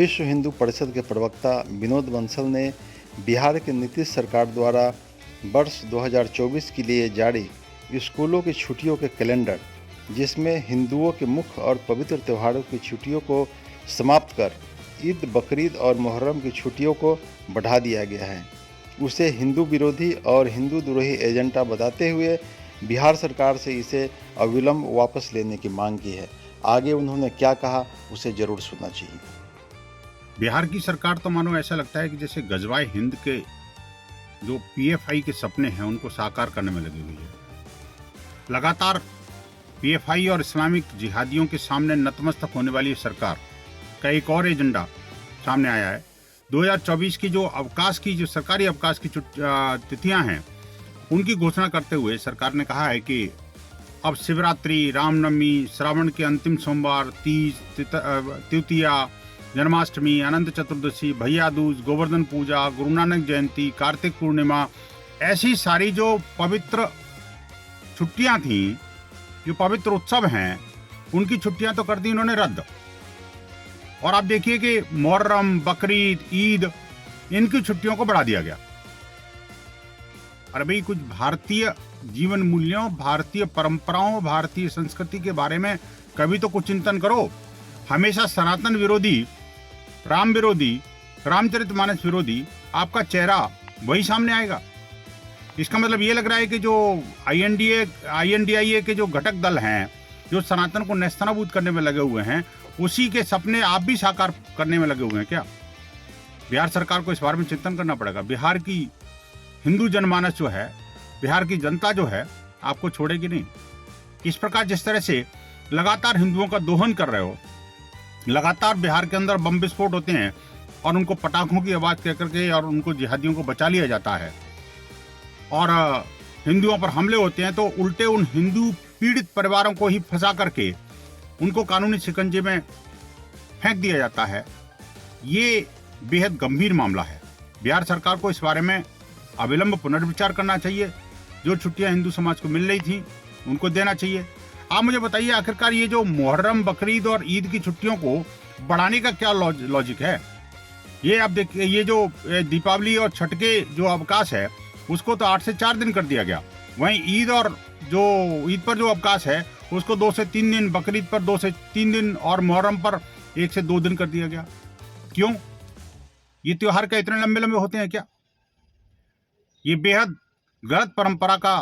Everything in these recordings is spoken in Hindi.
विश्व हिंदू परिषद के प्रवक्ता विनोद बंसल ने बिहार की नीतीश सरकार द्वारा वर्ष 2024 के लिए जारी स्कूलों की छुट्टियों के कैलेंडर, जिसमें हिंदुओं के मुख्य और पवित्र त्योहारों की छुट्टियों को समाप्त कर ईद, बकरीद और मुहर्रम की छुट्टियों को बढ़ा दिया गया है, उसे हिंदू विरोधी और हिंदू द्रोही एजेंडा बताते हुए बिहार सरकार से इसे अविलंब वापस लेने की मांग की है। आगे उन्होंने क्या कहा, उसे जरूर सुनना चाहिए। बिहार की सरकार तो मानो ऐसा लगता है कि जैसे गजवाए हिंद के जो पीएफआई के सपने हैं उनको साकार करने में लगी हुई है। लगातार पीएफआई और इस्लामिक जिहादियों के सामने नतमस्तक होने वाली सरकार का एक और एजेंडा सामने आया है। 2024 की जो सरकारी अवकाश की तिथियां हैं उनकी घोषणा करते हुए सरकार ने कहा है कि अब शिवरात्रि, रामनवमी, श्रावण के अंतिम सोमवार, तीज, तृतीया, जन्माष्टमी, अनंत चतुर्दशी, भैया दूज, गोवर्धन पूजा, गुरु नानक जयंती, कार्तिक पूर्णिमा, ऐसी सारी जो पवित्र छुट्टियां थीं, जो पवित्र उत्सव हैं, उनकी छुट्टियां तो कर दी इन्होंने रद्द। और आप देखिए कि मुहर्रम, बकरीद, ईद, इनकी छुट्टियों को बढ़ा दिया गया। अरे भाई, कुछ भारतीय जीवन मूल्यों, भारतीय परंपराओं, भारतीय संस्कृति के बारे में कभी तो कुछ चिंतन करो। हमेशा सनातन विरोधी, राम विरोधी, रामचरितमानस विरोधी आपका चेहरा वही सामने आएगा। इसका मतलब ये लग रहा है कि जो INDIA के जो घटक दल हैं, जो सनातन को नेस्तनाबूद करने में लगे हुए हैं, उसी के सपने आप भी साकार करने में लगे हुए हैं क्या? बिहार सरकार को इस बारे में चिंतन करना पड़ेगा। बिहार की हिंदू जनमानस जो है, बिहार की जनता जो है, आपको छोड़ेगी नहीं। इस प्रकार जिस तरह से लगातार हिंदुओं का दोहन कर रहे हो, लगातार बिहार के अंदर बम विस्फोट होते हैं और उनको पटाखों की आवाज कह करके और उनको जिहादियों को बचा लिया जाता है और हिंदुओं पर हमले होते हैं, तो उल्टे उन हिंदू पीड़ित परिवारों को ही फंसा करके उनको कानूनी शिकंजे में फेंक दिया जाता है। ये बेहद गंभीर मामला है। बिहार सरकार को इस बारे में अविलंब पुनर्विचार करना चाहिए। जो छुट्टियां हिंदू समाज को मिल रही थी उनको देना चाहिए। आप मुझे बताइए, आखिरकार ये जो मुहर्रम, बकरीद और ईद की छुट्टियों को बढ़ाने का क्या लॉजिक है? ये आप देखिए, ये जो दीपावली और छठ के जो अवकाश है उसको तो 8 से 4 दिन कर दिया गया। वहीं ईद पर जो अवकाश है उसको 2 से 3 दिन, बकरीद पर 2 से 3 दिन और मुहर्रम पर 1 से 2 दिन कर दिया गया। क्यों? ये त्योहार क्या इतने लंबे लंबे होते हैं क्या? ये बेहद गलत परंपरा का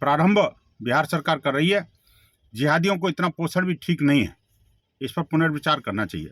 प्रारंभ बिहार सरकार कर रही है। जिहादियों को इतना पोषण भी ठीक नहीं है। इस पर पुनर्विचार करना चाहिए।